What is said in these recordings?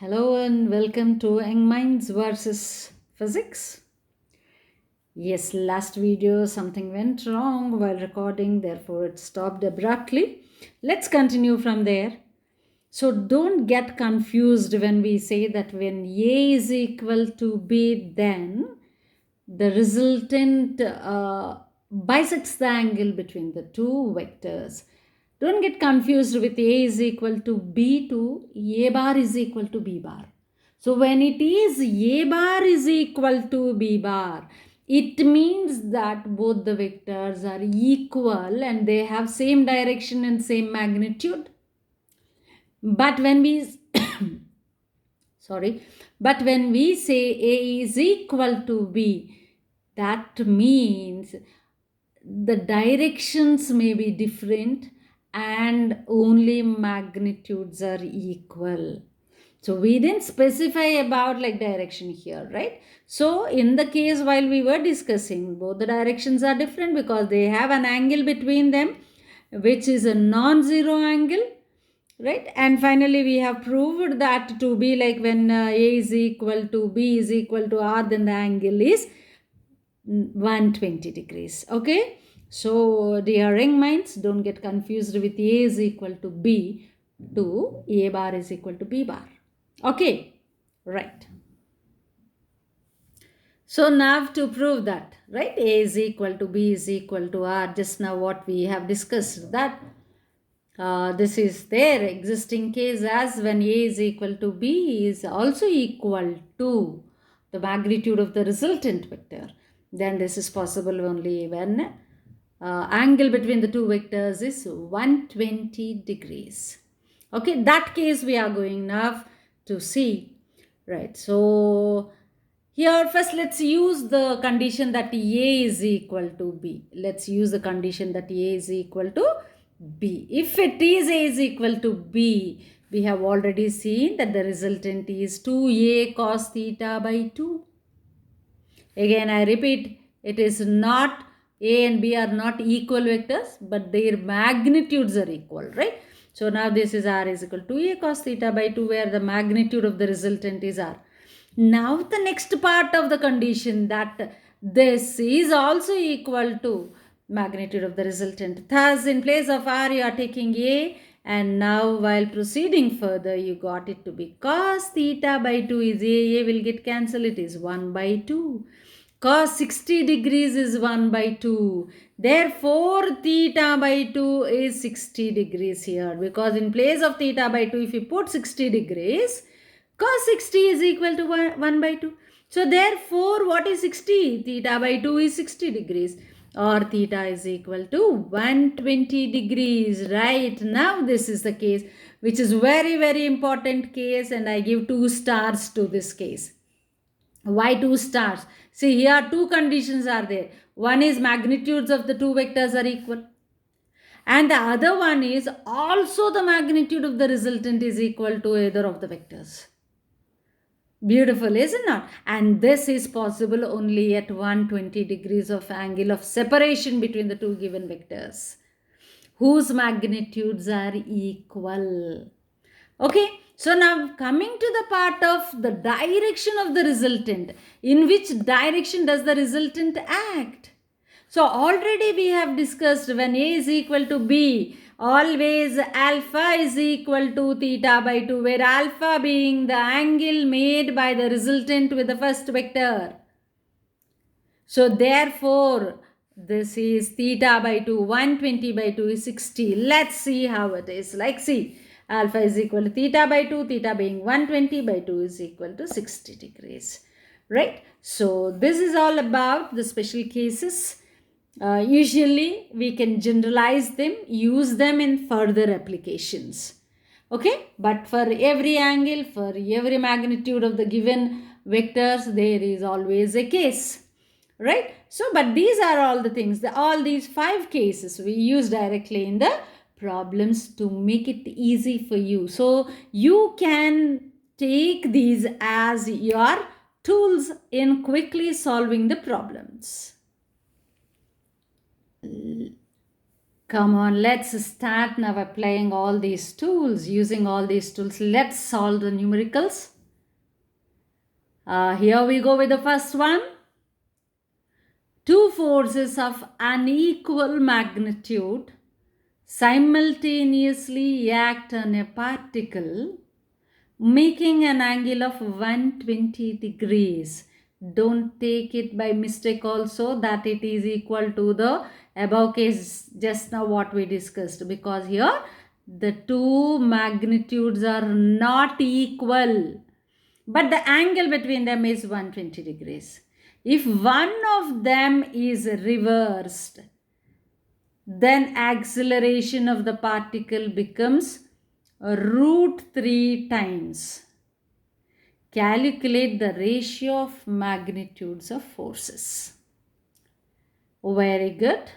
Hello and welcome to Young Minds versus Physics. Yes, last video something went wrong while recording, therefore it stopped abruptly. Let's continue from there. So don't get confused when we say that when A is equal to B, then the resultant bisects the angle between the two vectors. Don't get confused with A is equal to B to A bar is equal to B bar. So when it is A bar is equal to B bar, it means that both the vectors are equal and they have same direction and same magnitude. But when we sorry, but when we say A is equal to B, that means the directions may be different and only magnitudes are equal. So we didn't specify about like direction here, right? So in the case while we were discussing, both the directions are different because they have an angle between them, which is a non-zero angle, right? And finally we have proved that to be like when A is equal to B is equal to R, then the angle is 120 degrees. Okay, so dear young minds, don't get confused with A is equal to B to A bar is equal to B bar. Okay, right. So now to prove that, right, A is equal to B is equal to R, just now what we have discussed, that this is their existing case as when A is equal to B is also equal to the magnitude of the resultant vector. Then this is possible only when angle between the two vectors is 120 degrees. Okay, that case we are going now to see, right? So here first let's use the condition that A is equal to B. Let's use the condition that A is equal to B. If it is A is equal to B, we have already seen that the resultant is 2A cos theta by 2. Again, I repeat, it is not A and B are not equal vectors, but their magnitudes are equal, right? So now this is R is equal to 2A cos theta by 2, where the magnitude of the resultant is R. Now the next part of the condition that this is also equal to magnitude of the resultant. Thus, in place of R, you are taking A, and now while proceeding further, you got it to be cos theta by 2 is A will get cancelled, it is 1 by 2. Cos 60 degrees is 1 by 2. Therefore, theta by 2 is 60 degrees here. Because in place of theta by 2, if you put 60 degrees, cos 60 is equal to 1 by 2. So, therefore, what is 60? Theta by 2 is 60 degrees. Or theta is equal to 120 degrees. Right, now this is the case, which is very, very important case, and I give 2 stars to this case. Why 2 stars? See, here 2 conditions are there. One is magnitudes of the two vectors are equal. And the other one is also the magnitude of the resultant is equal to either of the vectors. Beautiful, isn't it? And this is possible only at 120 degrees of angle of separation between the two given vectors, whose magnitudes are equal. Okay, so now coming to the part of the direction of the resultant. In which direction does the resultant act? So already we have discussed when A is equal to B, always alpha is equal to theta by 2, where alpha being the angle made by the resultant with the first vector. So therefore, this is theta by 2, 120 by 2 is 60. Let's see how it is. Like, see, alpha is equal to theta by 2, theta being 120 by 2 is equal to 60 degrees. Right? So this is all about the special cases. Usually we can generalize them, use them in further applications. Okay, but for every angle, for every magnitude of the given vectors, there is always a case, right? So, but these are all the things, all these 5 cases we use directly in the problems to make it easy for you. So, you can take these as your tools in quickly solving the problems. Come on, let's start now applying all these tools. Using all these tools, let's solve the numericals. Here we go with the first one. Two forces of unequal magnitude simultaneously act on a particle, making an angle of 120 degrees. Don't take it by mistake also that it is equal to the above case just now what we discussed, because here the two magnitudes are not equal, but the angle between them is 120 degrees. If one of them is reversed, then acceleration of the particle becomes root 3 times. Calculate the ratio of magnitudes of forces. Very good.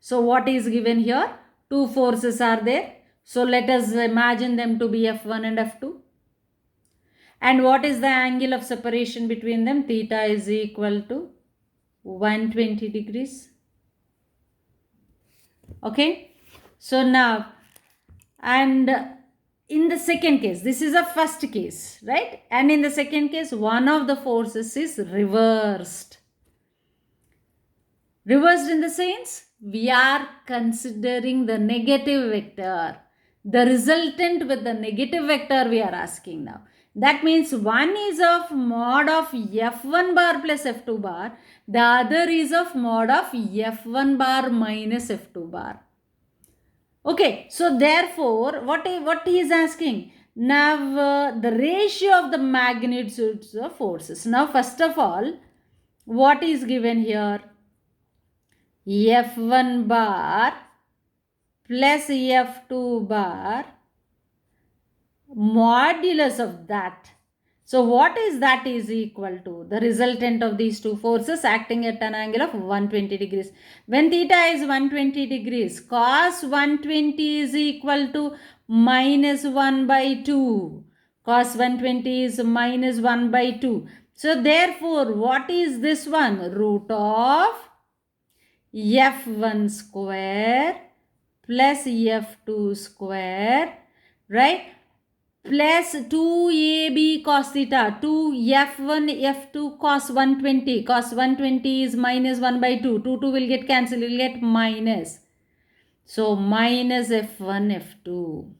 So what is given here? Two forces are there. So let us imagine them to be F1 and F2. And what is the angle of separation between them? Theta is equal to 120 degrees. Okay. So now, and in the second case, this is a first case, right? And in the second case, one of the forces is reversed. Reversed in the sense, we are considering the negative vector. The resultant with the negative vector we are asking now. That means one is of mod of F1 bar plus F2 bar. The other is of mod of F1 bar minus F2 bar. Okay, so therefore, what he is asking? Now, the ratio of the magnitudes of forces. Now, first of all, what is given here? F1 bar plus F2 bar modulus of that. So what is that is equal to? The resultant of these two forces acting at an angle of 120 degrees. When theta is 120 degrees, cos 120 is equal to minus 1 by 2. Cos 120 is minus 1 by 2. So therefore, what is this one? Root of F1 square plus F2 square, right? Plus 2ab cos theta, 2f1 f2 cos 120. Cos 120 is minus 1 by 2. 2 will get cancelled, you will get minus. So minus f1 f2.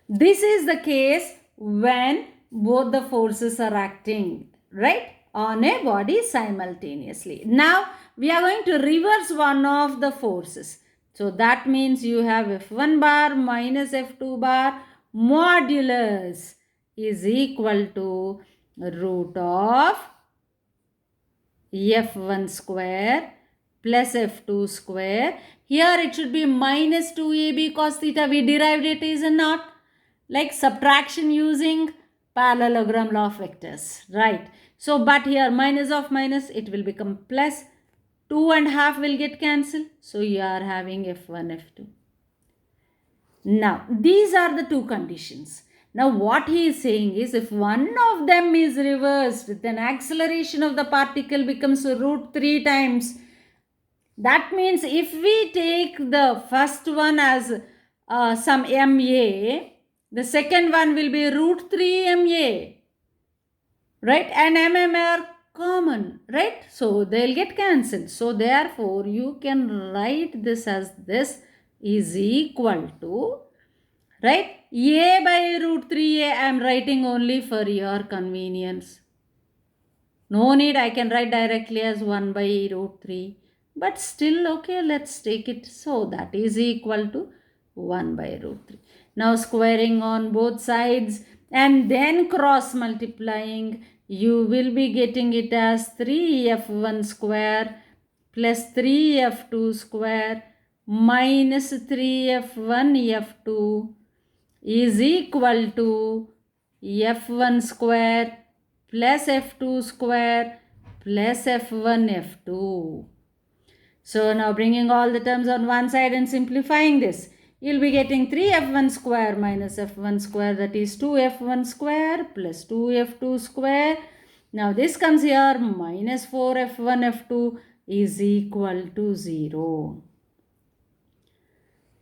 This is the case when both the forces are acting, right, on a body simultaneously. Now we are going to reverse one of the forces. So that means you have f1 bar minus f2 bar modulus is equal to root of f1 square plus f2 square. Here it should be minus 2ab cos theta. We derived it, is it not? Like subtraction using parallelogram law of vectors, right? So, but here minus of minus, it will become plus. 2.5 will get cancelled. So, you are having f1, f2. Now, these are the two conditions. Now, what he is saying is, if one of them is reversed, then acceleration of the particle becomes root 3 times. That means if we take the first one as some MA, the second one will be root 3 MA, right? And MM are common, right? So, they'll get cancelled. So, therefore, you can write this as this is equal to, right, A by root 3A. I am writing only for your convenience. No need, I can write directly as 1 by root 3. But still, okay, let's take it. So, that is equal to 1 by root 3. Now, squaring on both sides and then cross multiplying, you will be getting it as 3f1 square plus 3f2 square minus 3f1 f2 is equal to f1 square plus f2 square plus f1 f2. So now bringing all the terms on one side and simplifying this, you'll be getting 3f1 square minus f1 square, that is 2f1 square plus 2f2 square. Now this comes here, minus 4f1 f2 is equal to 0.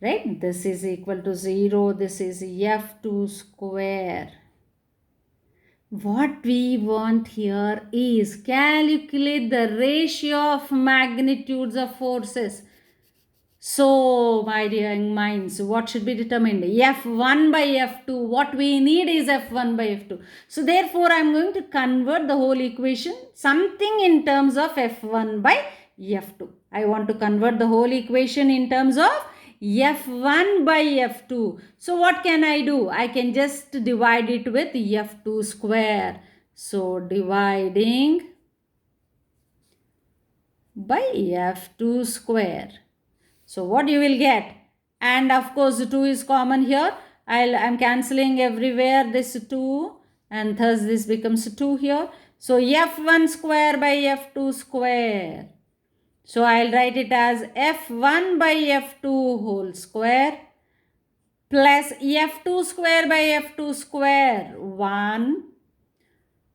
right? This is equal to 0. This is F2 square. What we want here is calculate the ratio of magnitudes of forces. So, my dear young minds, what should be determined? F1 by F2. What we need is F1 by F2. So, therefore, I am going to convert the whole equation something in terms of F1 by F2. I want to convert the whole equation in terms of F1 by F2. So, what can I do? I can just divide it with F2 square. So, dividing by F2 square. So what you will get, and of course 2 is common here. I'm cancelling everywhere this 2, and thus this becomes 2 here. So F1 square by F2 square. So I'll write it as F1 by F2 whole square plus F2 square by F2 square 1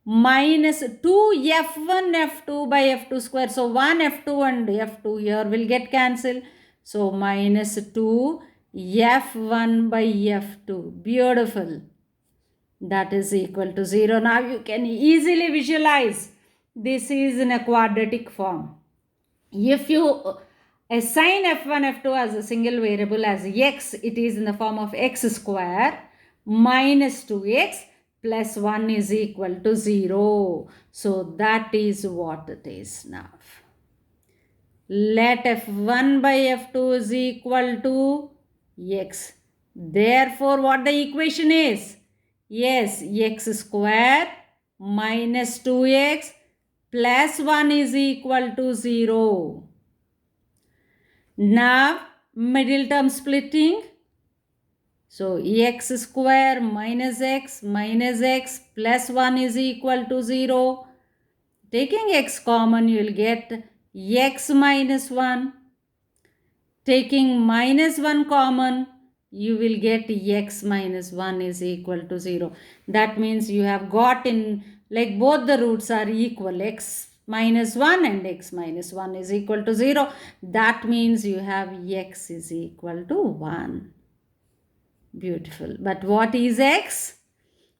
minus 2 F1 F2 by F2 square. So 1 F2 and F2 here will get cancelled. So minus 2 F1 by F2. Beautiful. That is equal to 0. Now you can easily visualize this is in a quadratic form. If you assign F1 F2 as a single variable as x, it is in the form of x square minus 2x plus 1 is equal to 0. So that is what it is now. Let F1 by F2 is equal to x. Therefore, what the equation is? Yes, x square minus 2x plus 1 is equal to 0. Now, middle term splitting. So, x square minus x plus 1 is equal to 0. Taking x common, you will get x minus 1. Taking minus 1 common, you will get x minus 1 is equal to 0. That means you have got in, like both the roots are equal, x minus 1 and x minus 1 is equal to 0. That means you have x is equal to 1. Beautiful. But what is x?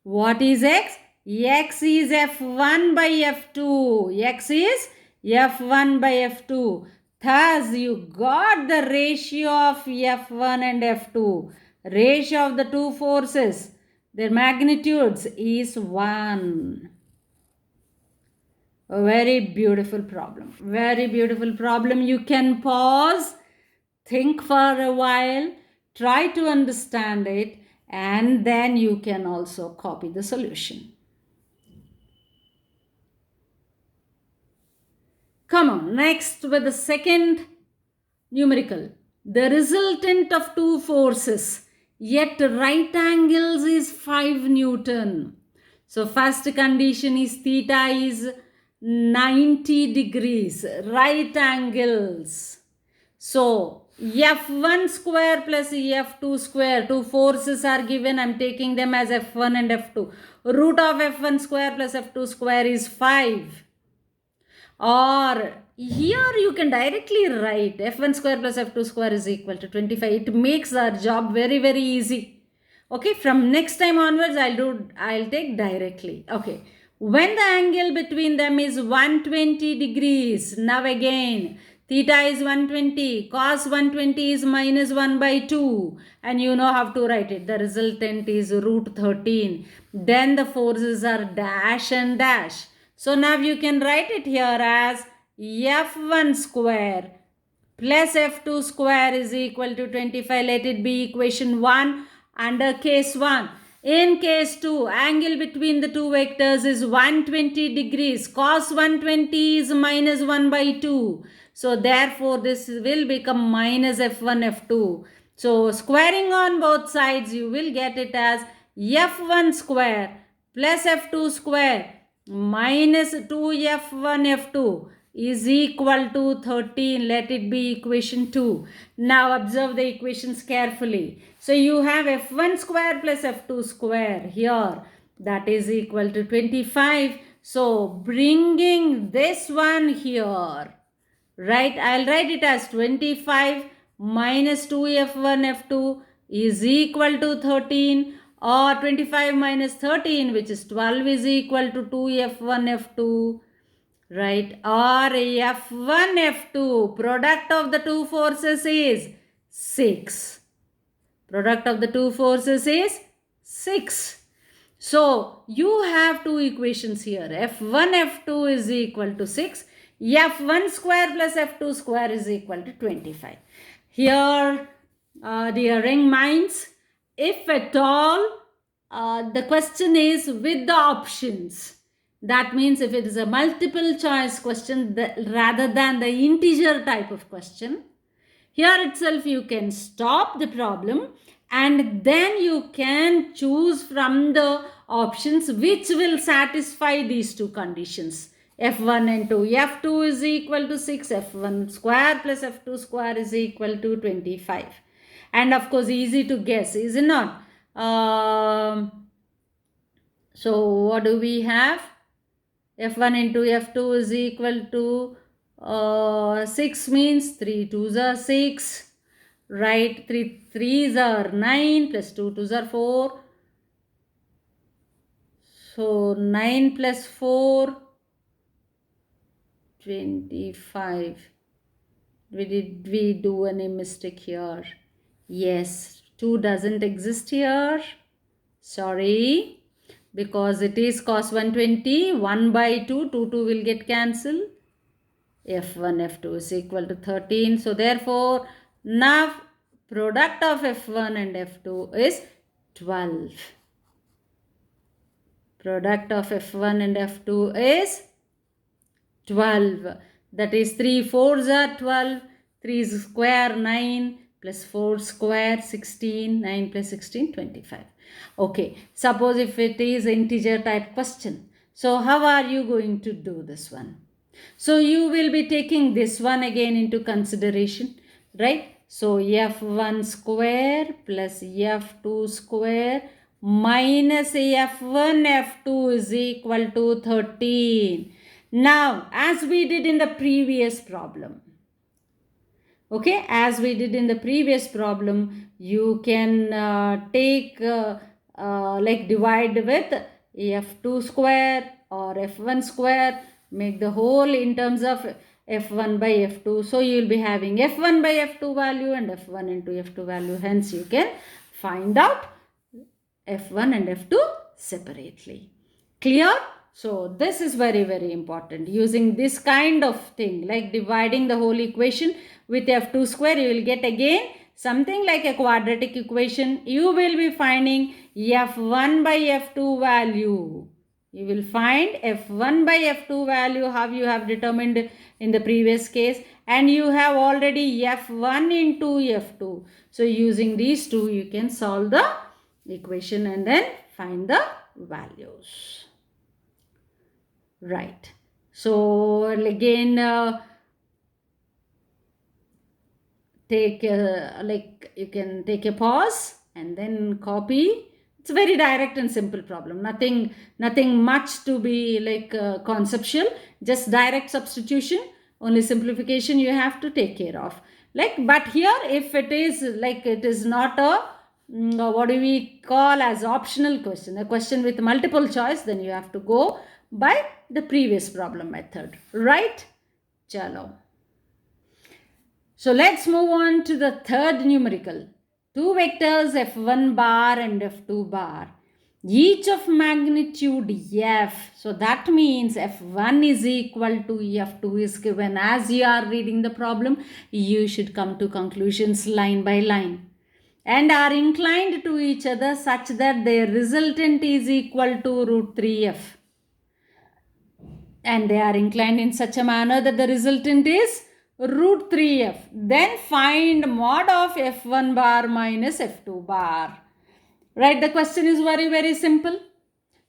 What is x? X is F1 by F2. X is F1 by F2. Thus, you got the ratio of F1 and F2. Ratio of the two forces, their magnitudes is 1. A very beautiful problem. Very beautiful problem. You can pause, think for a while, try to understand it, and then you can also copy the solution. Come on, next with the second numerical. The resultant of two forces yet right angles is 5 Newton. So first condition is theta is 90 degrees, right angles. So F1 square plus F2 square, two forces are given. I'm taking them as F1 and F2. Root of F1 square plus F2 square is 5. Or here you can directly write F1 square plus F2 square is equal to 25. It makes our job very, very easy. Okay, from next time onwards, I'll take directly. Okay, when the angle between them is 120 degrees, now again, theta is 120, cos 120 is minus 1 by 2. And you know how to write it. The resultant is root 13. Then the forces are dash and dash. So now you can write it here as F1 square plus F2 square is equal to 25. Let it be equation 1 under case 1. In case 2, angle between the two vectors is 120 degrees. Cos 120 is minus 1 by 2. So therefore this will become minus F1 F2. So squaring on both sides, you will get it as F1 square plus F2 square minus 2F1 F2 is equal to 13. Let it be equation 2. Now observe the equations carefully. So you have F1 square plus F2 square here. That is equal to 25. So bringing this one here, right? I'll write it as 25 minus 2f1 f2 is equal to 13, or 25 minus 13, which is 12, is equal to 2f1 f2, right? Or f1 f2, product of the two forces is 6. Product of the two forces is 6. So you have two equations here. f1 f2 is equal to 6. f1 square plus f2 square is equal to 25. Here, dear young minds, if at all the question is with the options, that means if it is a multiple choice question rather than the integer type of question, here itself you can stop the problem and then you can choose from the options which will satisfy these two conditions. f1 into f2 is equal to 6, f1 square plus f2 square is equal to 25. And of course, easy to guess, is it not? So what do we have? f1 into f2 is equal to 6 means 3 2s are 6, right? 3 3s are 9 plus 2 2s are 4. So 9 plus 4, 25. Did we do any mistake here? Yes, 2 doesn't exist here. Sorry, because it is cos 120, 1 by 2, 2 will get cancelled. f1 f2 is equal to 13. So therefore, now product of f1 and f2 is 12. Product of f1 and f2 is 12. That is 3 4s are 12. 3 square 9 plus 4 square 16. 9 plus 16 25. Okay. Suppose if it is integer type question. So how are you going to do this one? So you will be taking this one again into consideration, right? So f1 square plus f2 square minus f1 f2 is equal to 13. Now, as we did in the previous problem, okay, as we did in the previous problem, you can take like divide with f2 square or f1 square, make the whole in terms of f1 by f2. So you will be having f1 by f2 value and f1 into f2 value. Hence you can find out f1 and f2 separately. Clear? So this is very, very important. Using this kind of thing, like dividing the whole equation with f2 square, you will get again something like a quadratic equation. You will be finding f1 by f2 value. You will find f1 by f2 value, how you have determined in the previous case, and you have already f1 into f2. So using these two, you can solve the equation and then find the values. Right. So again, take like you can take a pause and then copy. It's a very direct and simple problem. Nothing much to be like conceptual. Just direct substitution. Only simplification you have to take care of. Like, but here if it is like it is not a what do we call as optional question, a question with multiple choice, then you have to go by the previous problem method, right? Chalo. So let's move on to the third numerical. Two vectors f1 bar and f2 bar, each of magnitude f. So that means f1 is equal to f2 is given. As you are reading the problem, you should come to conclusions line by line, and are inclined to each other such that their resultant is equal to root 3f. And they are inclined in such a manner that the resultant is root 3f. Then find mod of f1 bar minus f2 bar. Right, the question is very, very simple.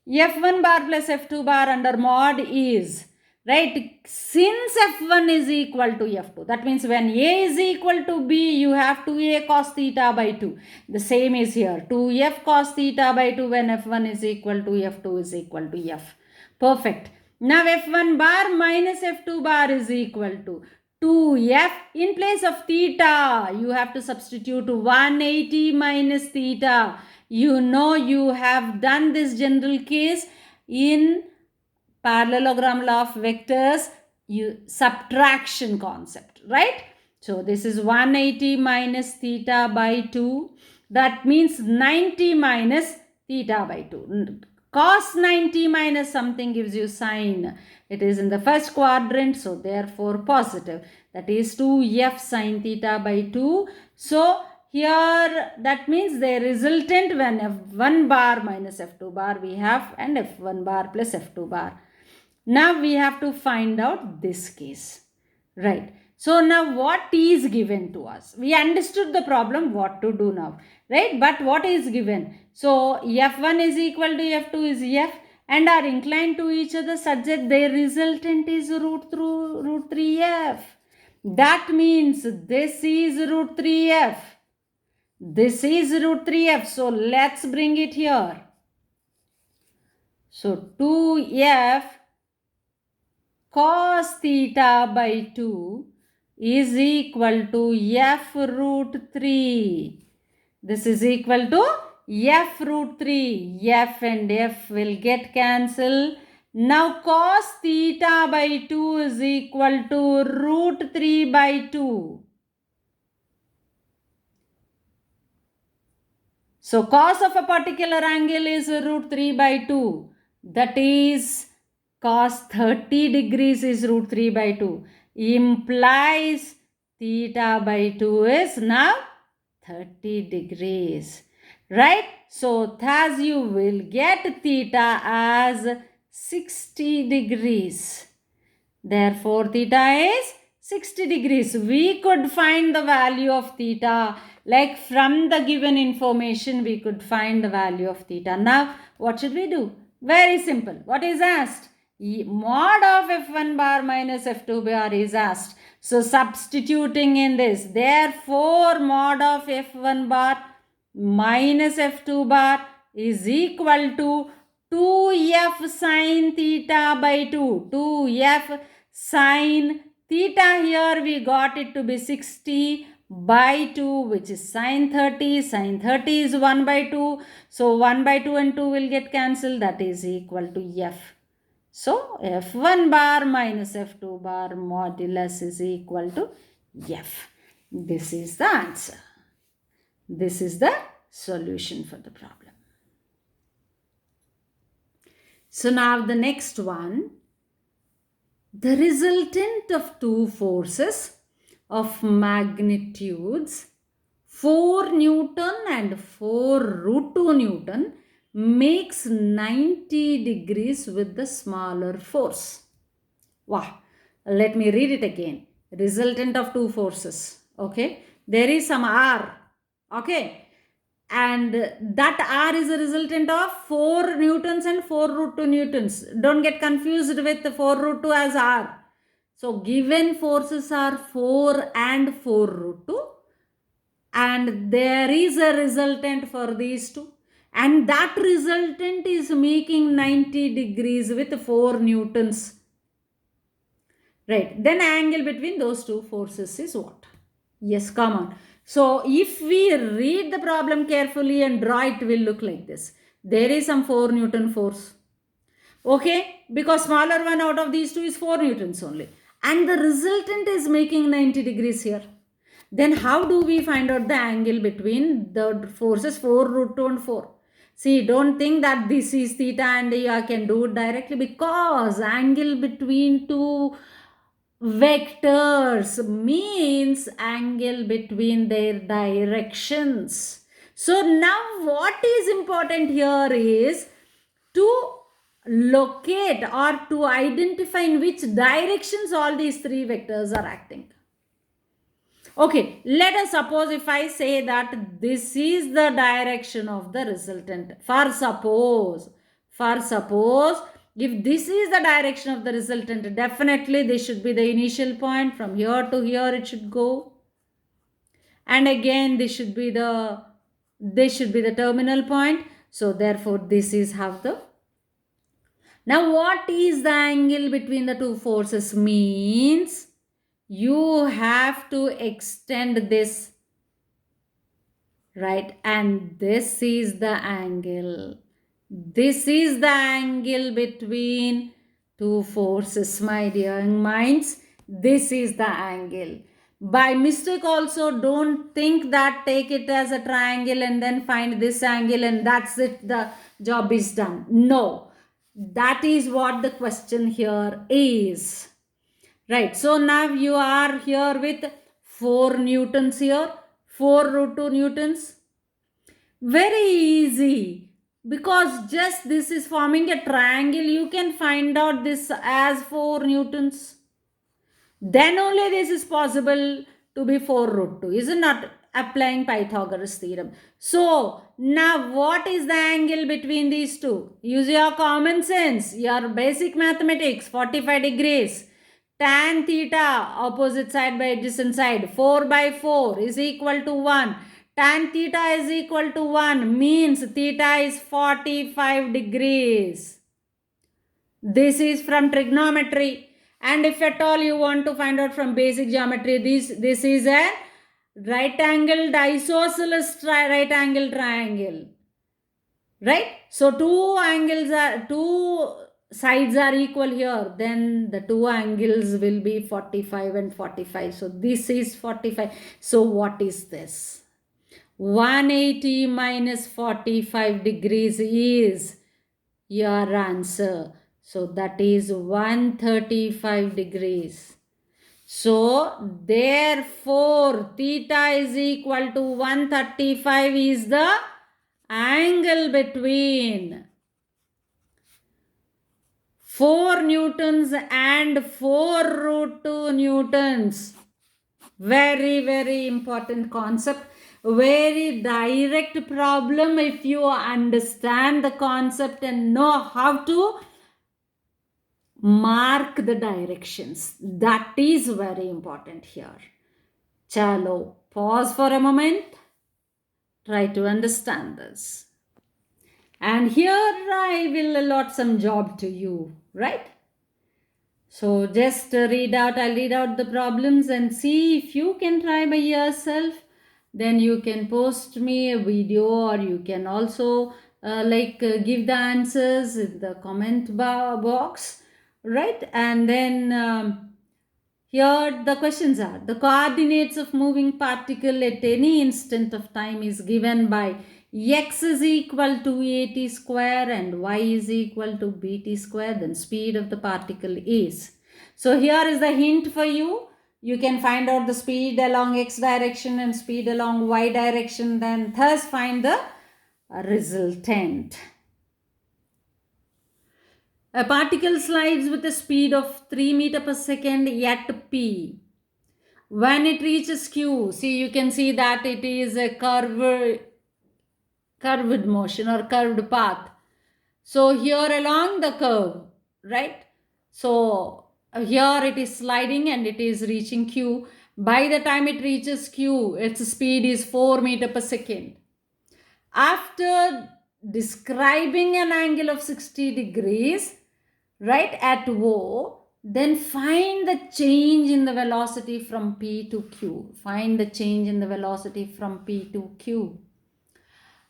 f1 bar plus f2 bar under mod is, right, since f1 is equal to f2, that means when a is equal to b, you have 2a cos theta by 2. The same is here, 2f cos theta by 2 when f1 is equal to f2 is equal to f. Perfect. Now f1 bar minus f2 bar is equal to 2f. In place of theta, you have to substitute 180 minus theta. You know you have done this general case in parallelogram law of vectors, subtraction concept, right? So this is 180 minus theta by 2. That means 90 minus theta by 2. Cos 90 minus something gives you sine. It is in the first quadrant, so therefore positive. That is 2f sine theta by 2. So here that means the resultant when f1 bar minus f2 bar we have, and f1 bar plus f2 bar. Now we have to find out this case, right? So now what is given to us? We understood the problem, what to do now, right? But what is given? So f1 is equal to f2 is f, and are inclined to each other such that their resultant is root 3f. That means this is root 3f. This is root 3f. So let's bring it here. So 2f cos theta by 2 is equal to f root 3. This is equal to f root 3. F and f will get cancelled. Now cos theta by 2 is equal to root 3 by 2. So cos of a particular angle is root 3 by 2. That is cos 30 degrees is root 3 by 2. Implies theta by 2 is now 30 degrees. Right? So thus you will get theta as 60 degrees. Therefore theta is 60 degrees. We could find the value of theta. Like from the given information, we could find the value of theta. Now, what should we do? Very simple. What is asked? Mod of f1 bar minus f2 bar is asked. So, substituting in this, therefore, mod of f1 bar minus f2 bar is equal to 2f sine theta by 2. 2f sine theta, here we got it to be 60 by 2, which is sine 30. Sine 30 is 1 by 2. So 1 by 2 and 2 will get cancelled. That is equal to f. So f1 bar minus f2 bar modulus is equal to f. This is the answer. This is the solution for the problem. So now the next one. The resultant of two forces of magnitudes 4 Newton and 4 root 2 Newton makes 90 degrees with the smaller force. Wow. Let me read it again. Resultant of two forces. Okay. There is some R. Okay. And that R is a resultant of 4 newtons and 4 root 2 newtons. Don't get confused with 4 root 2 as R. So given forces are 4 and 4 root 2. And there is a resultant for these two. And that resultant is making 90 degrees with 4 newtons. Right. Then angle between those two forces is what? Yes, come on. So if we read the problem carefully and draw it, will look like this. There is some 4 Newton force. Okay, because smaller one out of these two is 4 Newtons only. And the resultant is making 90 degrees here. Then how do we find out the angle between the forces 4 root 2 and 4? See, don't think that this is theta and you can do it directly, because angle between two vectors means angle between their directions. So now what is important here is to locate or to identify in which directions all these three vectors are acting. Okay, let us suppose if I say that this is the direction of the resultant. For suppose, if this is the direction of the resultant, definitely this should be the initial point. From here to here it should go. And again this should be the terminal point. So therefore this is how the... Now what is the angle between the two forces means? you have to extend this, right? And this is the angle. This is the angle between two forces, my dear minds. This is the angle. By mistake also, don't think that take it as a triangle and then find this angle and that's it, the job is done. No, that is what the question here is. Right, so now you are here with 4 newtons here, 4 root 2 newtons. Very easy, because just this is forming a triangle. You can find out this as 4 newtons. Then only this is possible to be 4 root 2. Is it not? Applying Pythagoras theorem. So now what is the angle between these two? Use your common sense, your basic mathematics. 45 degrees. Tan theta, opposite side by adjacent side, 4 by 4 is equal to 1. Tan theta is equal to 1 means theta is 45 degrees. This is from trigonometry. And if at all you want to find out from basic geometry, this is a right angled isosceles right angle triangle. Right? So two sides are equal here, then the two angles will be 45 and 45. So this is 45. So what is this? 180 minus 45 degrees is your answer. So that is 135 degrees. So therefore theta is equal to 135 is the angle between 4 newtons and 4 root 2 newtons. Very, very important concept. Very direct problem if you understand the concept and know how to mark the directions. That is very important here. Chalo, pause for a moment. Try to understand this. And here I will allot some job to you, right? So just I'll read out the problems and see if you can try by yourself. Then you can post me a video, or you can also give the answers in the comment box, right? And then here the questions are: the coordinates of moving particle at any instant of time is given by x is equal to at square and y is equal to bt square. Then speed of the particle is. So here is the hint for you. You can find out the speed along x direction and speed along y direction, then thus find the resultant. A particle slides with a speed of 3 meter per second at p. When it reaches q, see, you can see that it is a curved motion or curved path. So here along the curve, right? So here it is sliding and it is reaching q. By the time it reaches q, its speed is 4 meter per second. After describing an angle of 60 degrees, right, at O, then find the change in the velocity from P to Q. Find the change in the velocity from P to Q.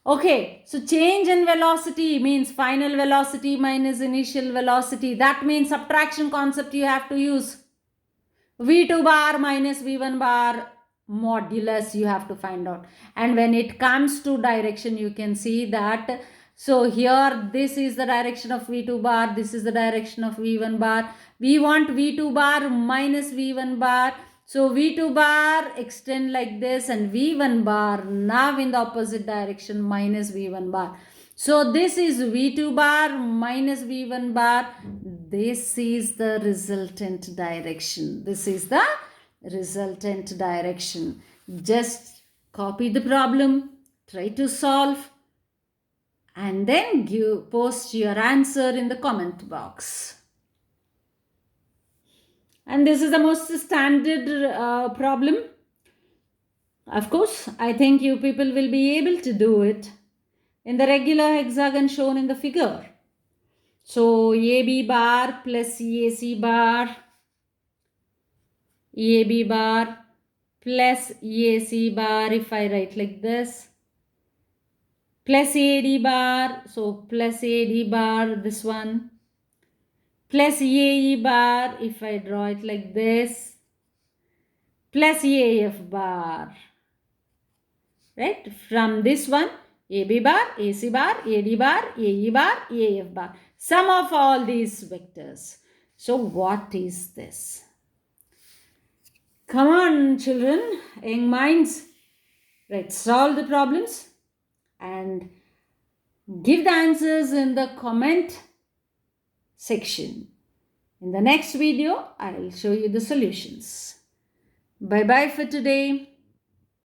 Okay, so change in velocity means final velocity minus initial velocity. That means subtraction concept you have to use. V2 bar minus V1 bar modulus you have to find out. And when it comes to direction, you can see that. So here this is the direction of V2 bar. This is the direction of V1 bar. We want V2 bar minus V1 bar. So V2 bar extend like this and V1 bar now in the opposite direction minus V1 bar. So this is V2 bar minus V1 bar. This is the resultant direction. This is the resultant direction. Just copy the problem, try to solve, and then post your answer in the comment box. And this is the most standard problem. Of course, I think you people will be able to do it in the regular hexagon shown in the figure. So AB bar plus EAC bar EAB bar plus EAC bar, if I write like this, plus AD bar, so plus AD bar, this one, plus EAE bar, if I draw it like this, plus EAF bar, right? From this one, AB bar, AC bar, AD bar, AE bar, EAF bar, sum of all these vectors. So what is this? Come on, children, young minds, right? Solve the problems and give the answers in the comment section. In the next video, I'll show you the solutions. Bye bye for today.